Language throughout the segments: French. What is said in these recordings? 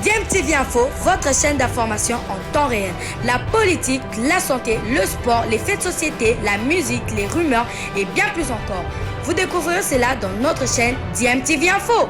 DMTV Info, votre chaîne d'information en temps réel. La politique, la santé, le sport, les faits de société, la musique, les rumeurs et bien plus encore. Vous découvrirez cela dans notre chaîne DMTV Info.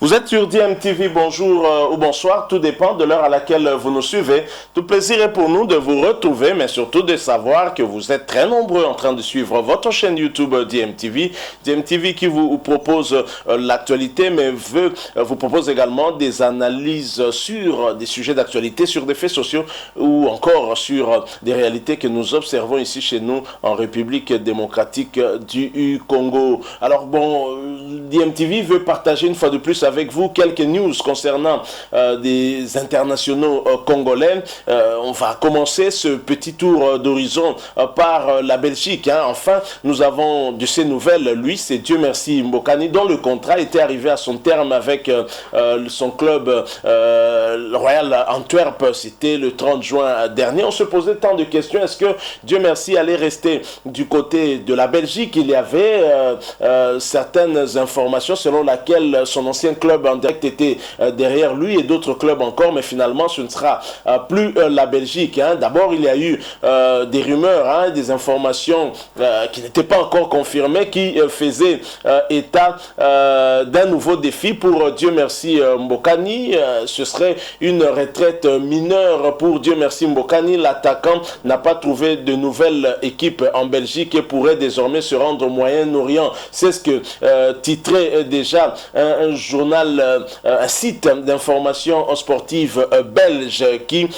Vous êtes sur DMTV, bonjour ou bonsoir, tout dépend de l'heure à laquelle vous nous suivez. Tout plaisir est pour nous de vous retrouver, mais surtout de savoir que vous êtes très nombreux en train de suivre votre chaîne YouTube DMTV. DMTV qui vous propose l'actualité, mais vous propose également des analyses sur des sujets d'actualité, sur des faits sociaux ou encore sur des réalités que nous observons ici chez nous en République démocratique du Congo. Alors bon, DMTV veut partager une fois de plus avec vous quelques news concernant des internationaux congolais. On va commencer ce petit tour d'horizon par la Belgique. Enfin, nous avons de ces nouvelles. Lui, c'est Dieu merci Mbokani, dont le contrat était arrivé à son terme avec son club Royal Antwerp. C'était le 30 juin dernier. On se posait tant de questions. Est-ce que Dieu merci allait rester du côté de la Belgique? Il y avait certaines informations selon lesquelles son ancien club en direct était derrière lui et d'autres clubs encore, mais finalement ce ne sera plus la Belgique. D'abord il y a eu des rumeurs, des informations qui n'étaient pas encore confirmées, qui faisaient état d'un nouveau défi pour Dieu merci Mbokani. Ce serait une retraite mineure pour Dieu merci Mbokani. L'attaquant n'a pas trouvé de nouvelle équipe en Belgique et pourrait désormais se rendre au Moyen-Orient. C'est ce que titrait déjà un journal, un site d'information sportive belge qui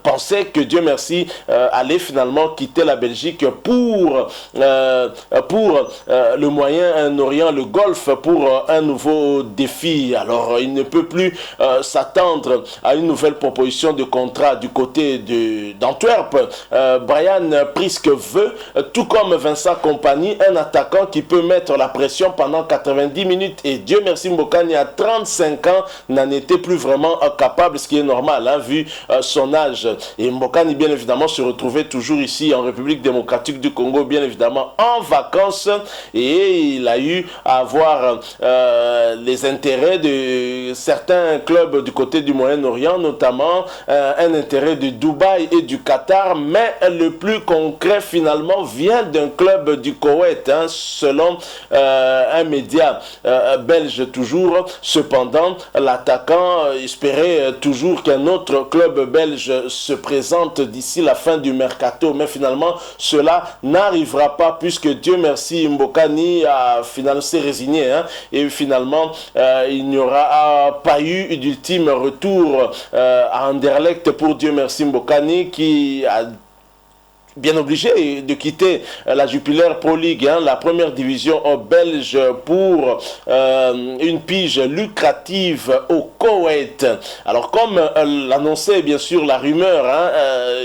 pensait que Dieu merci allait finalement quitter la Belgique pour le Moyen-Orient, le Golfe, pour un nouveau défi. Alors il ne peut plus s'attendre à une nouvelle proposition de contrat du côté d'Antwerp. Brian Priske veut, tout comme Vincent Kompany, un attaquant qui peut mettre la pression pendant 90 minutes, et Dieu merci Mbokani à 35 ans n'en était plus vraiment capable, ce qui est normal vu son âge. Et Mbokani bien évidemment se retrouvait toujours ici en République démocratique du Congo, bien évidemment en vacances, et il a eu à avoir les intérêts de certains clubs du côté du Moyen-Orient, notamment un intérêt de Dubaï et du Qatar, mais le plus concret finalement vient d'un club du Koweït, selon un média belge toujours. Cependant, l'attaquant espérait toujours qu'un autre club belge se présente d'ici la fin du mercato, mais finalement cela n'arrivera pas puisque Dieu merci Mbokani a finalement s'est résigné, et finalement il n'y aura pas eu d'ultime retour à Anderlecht pour Dieu merci Mbokani, qui a bien obligé de quitter la Jupiler Pro League, la première division belge, pour une pige lucrative au Koweït. Alors comme l'annonçait bien sûr la rumeur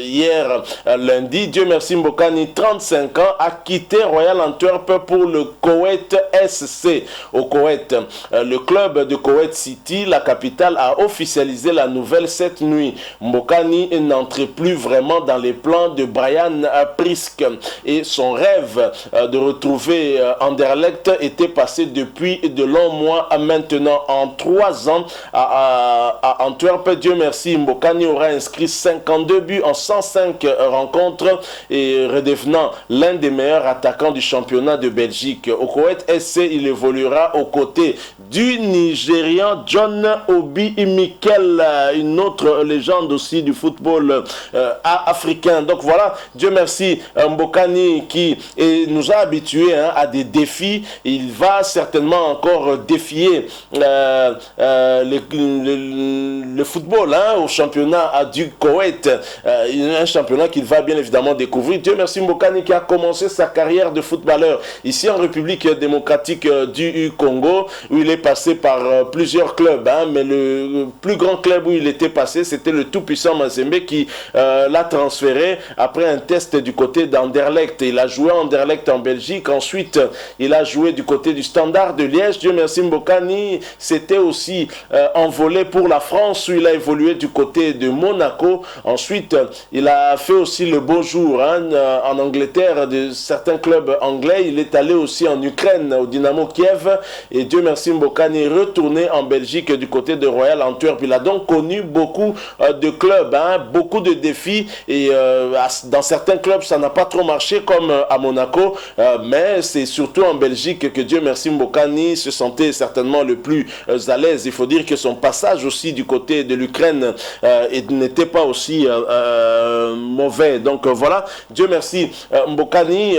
hier lundi, Dieu merci Mbokani, 35 ans, a quitté Royal Antwerp pour le Koweït SC au Koweït. Le club de Koweït City, la capitale, a officialisé la nouvelle cette nuit. Mbokani n'entrait plus vraiment dans les plans de Brian Priske, et son rêve de retrouver Anderlecht était passé depuis de longs mois maintenant. En 3 ans à Antwerp, Dieu merci Mbokani aura inscrit 52 buts en 105 rencontres et redevenant l'un des meilleurs attaquants du championnat de Belgique. Au Koweït SC, il évoluera aux côtés du Nigérian John Obi Mikel, une autre légende aussi du football africain. Donc voilà, Dieu merci Mbokani qui nous a habitués à des défis. Il va certainement encore défier le football au championnat du Koweït, un championnat qu'il va bien évidemment découvrir. Dieu merci Mbokani qui a commencé sa carrière de footballeur ici en République démocratique du Congo, où il est passé par plusieurs clubs, mais le plus grand club où il était passé, c'était le tout-puissant Mazembe, qui l'a transféré après un test test du côté d'Anderlecht. Il a joué Anderlecht en Belgique. Ensuite, il a joué du côté du Standard de Liège. Dieu merci, Mbokani s'était aussi envolé pour la France où il a évolué du côté de Monaco. Ensuite, il a fait aussi le beau jour en Angleterre de certains clubs anglais. Il est allé aussi en Ukraine au Dynamo Kiev. Et Dieu merci, Mbokani est retourné en Belgique du côté de Royal Antwerp. Il a donc connu beaucoup de clubs, beaucoup de défis. Et dans certains clubs, ça n'a pas trop marché comme à Monaco. Mais c'est surtout en Belgique que Dieu merci, Mbokani se sentait certainement le plus à l'aise. Il faut dire que son passage aussi du côté de l'Ukraine n'était pas aussi mauvais. Donc voilà, Dieu merci, Mbokani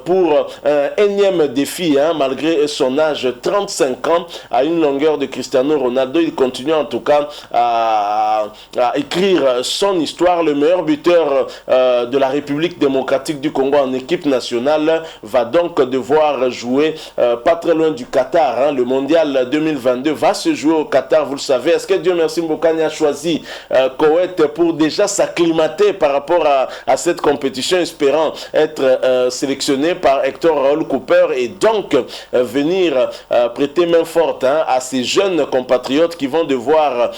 pour un énième défi, malgré son âge, 35 ans, à une longueur de Cristiano Ronaldo. Il continue en tout cas à écrire son histoire. Le meilleur buteur de la République démocratique du Congo en équipe nationale va donc devoir jouer pas très loin du Qatar. Le mondial 2022 va se jouer au Qatar, vous le savez. Est-ce que Dieu merci, Mbokani a choisi Koweït pour déjà s'acclimater par rapport à cette compétition, espérant être sélectionné par Hector Raoul Cooper et donc venir prêter main forte à ces jeunes compatriotes qui vont devoir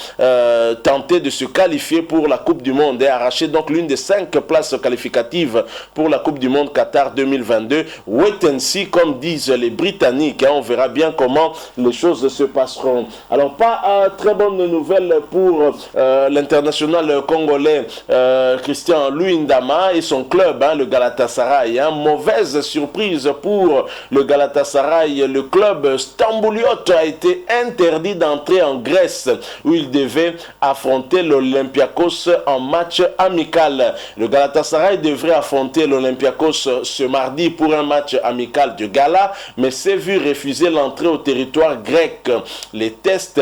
tenter de se qualifier pour la Coupe du Monde et arracher donc l'une des 5 places qualificatives pour la Coupe du Monde Qatar 2022. Wait and see, comme disent les Britanniques. On verra bien comment les choses se passeront. Alors, pas très bonne nouvelle pour l'international congolais Christian Luindama et son club, le Galatasaray. Mauvaise surprise pour le Galatasaray. Le club stambouliote a été interdit d'entrer en Grèce où il devait affronter l'Olympiakos en match amical. Le Galatasaray devrait affronter l'Olympiakos ce mardi pour un match amical de gala, mais s'est vu refuser l'entrée au territoire grec. Les tests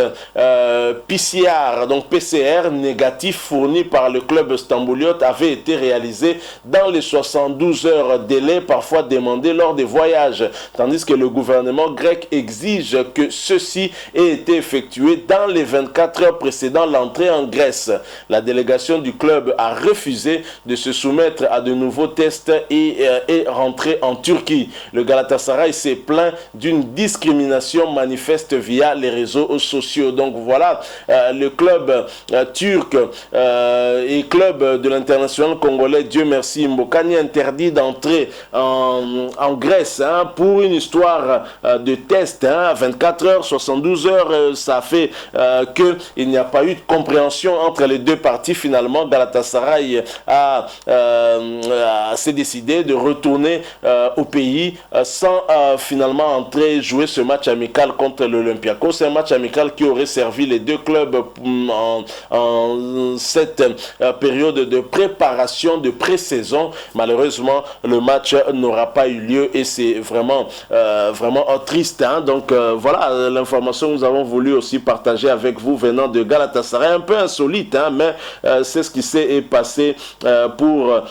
PCR, donc PCR négatifs fournis par le club stambouliote avaient été réalisés dans les 72 heures délai parfois demandé lors des voyages, tandis que le gouvernement grec exige que ceci ait été effectué dans les 24 heures précédant l'entrée en Grèce. La délégation du club a refusé de se soumettre à de nouveaux tests et est rentrée en Turquie. Le Galatasaray s'est plaint d'une discrimination manifeste via les réseaux sociaux. Donc voilà, le club turc et club de l'international congolais, Dieu merci, Mbokani interdit d'entrer en Grèce pour une histoire de test. 24 heures, 72 heures, ça fait qu'il n'y a pas eu de compréhension entre les deux parties. Finalement, Galatasaray s'est décidé de retourner au pays sans finalement entrer jouer ce match amical contre l'Olympiakos. C'est un match amical qui aurait servi les deux clubs en cette période de préparation, de pré-saison. Malheureusement, le match n'aura pas eu lieu et c'est vraiment triste. Donc voilà l'information que nous avons voulu aussi partager avec vous venant de Galatasaray. Un peu insolite, mais c'est ce qui s'est passé pour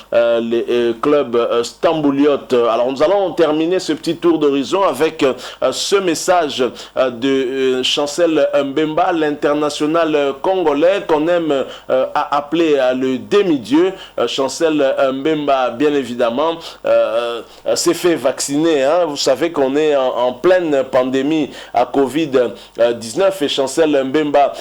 les clubs stambouliotes. Alors nous allons terminer ce petit tour d'horizon avec ce message de Chancel Mbemba, l'international congolais qu'on aime appeler le demi-dieu. Chancel Mbemba, bien évidemment, s'est fait vacciner. Vous savez qu'on est en pleine pandémie à Covid-19 et Chancel Mbemba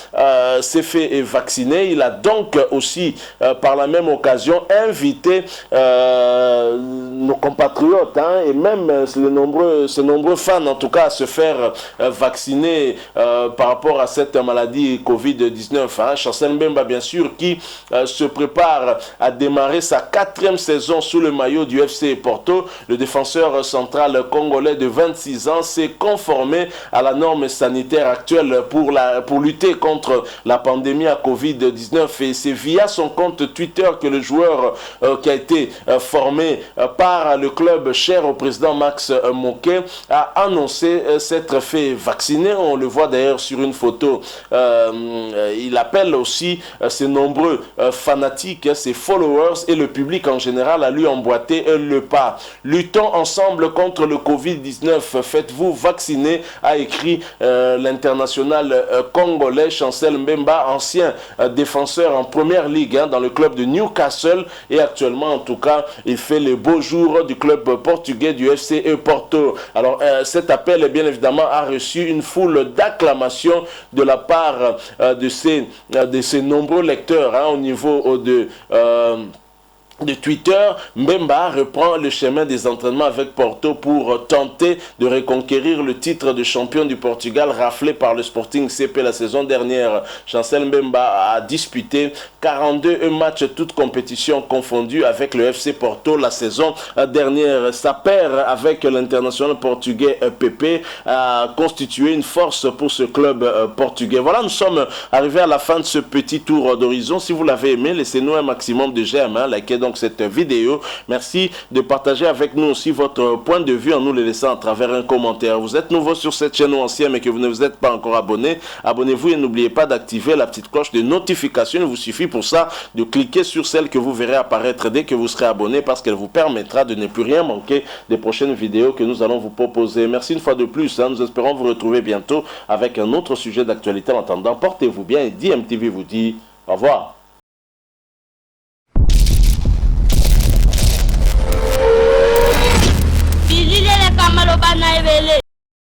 s'est fait vacciner. Il a donc aussi, par la même occasion, invité nos compatriotes et même ces nombreux fans, en tout cas, à se faire vacciner par rapport à cette maladie Covid-19. Chancel Mbemba, bien sûr, qui se prépare à démarrer sa 4e saison sous le maillot du FC Porto. Le défenseur central congolais de 26 ans s'est conformé à la norme sanitaire actuelle pour lutter contre la pandémie à Covid-19 et c'est via son compte Twitter que le joueur qui a été formé par le club cher au président Max Moquet a annoncé s'être fait vacciner. On le voit d'ailleurs sur une photo. Il appelle aussi ses nombreux fanatiques, ses followers et le public en général à lui emboîter le pas. Luttons ensemble contre le Covid-19. Faites-vous vacciner, a écrit l'international congolais Chancel Mbemba, ancien défenseur en première ligue dans le club de Newcastle et actuellement en tout cas il fait les beaux jours du club portugais du FC Porto. Alors cet appel bien évidemment a reçu une foule d'acclamations de la part de ces nombreux lecteurs au niveau de Twitter. Mbemba reprend le chemin des entraînements avec Porto pour tenter de reconquérir le titre de champion du Portugal raflé par le Sporting CP la saison dernière. Chancel Mbemba a disputé 42 matchs toutes compétitions confondues avec le FC Porto la saison dernière. Sa paire avec l'international portugais Pepe a constitué une force pour ce club portugais. Voilà, nous sommes arrivés à la fin de ce petit tour d'horizon. Si vous l'avez aimé, laissez-nous un maximum de j'aime, likez donc cette vidéo. Merci de partager avec nous aussi votre point de vue en nous le laissant à travers un commentaire. Vous êtes nouveau sur cette chaîne ou ancien mais que vous ne vous êtes pas encore abonné, abonnez-vous et n'oubliez pas d'activer la petite cloche de notification. Il vous suffit pour ça de cliquer sur celle que vous verrez apparaître dès que vous serez abonné parce qu'elle vous permettra de ne plus rien manquer des prochaines vidéos que nous allons vous proposer. Merci une fois de plus. Nous espérons vous retrouver bientôt avec un autre sujet d'actualité. En attendant, portez-vous bien et DMTV vous dit au revoir. Bilile le kamalo bana ebele.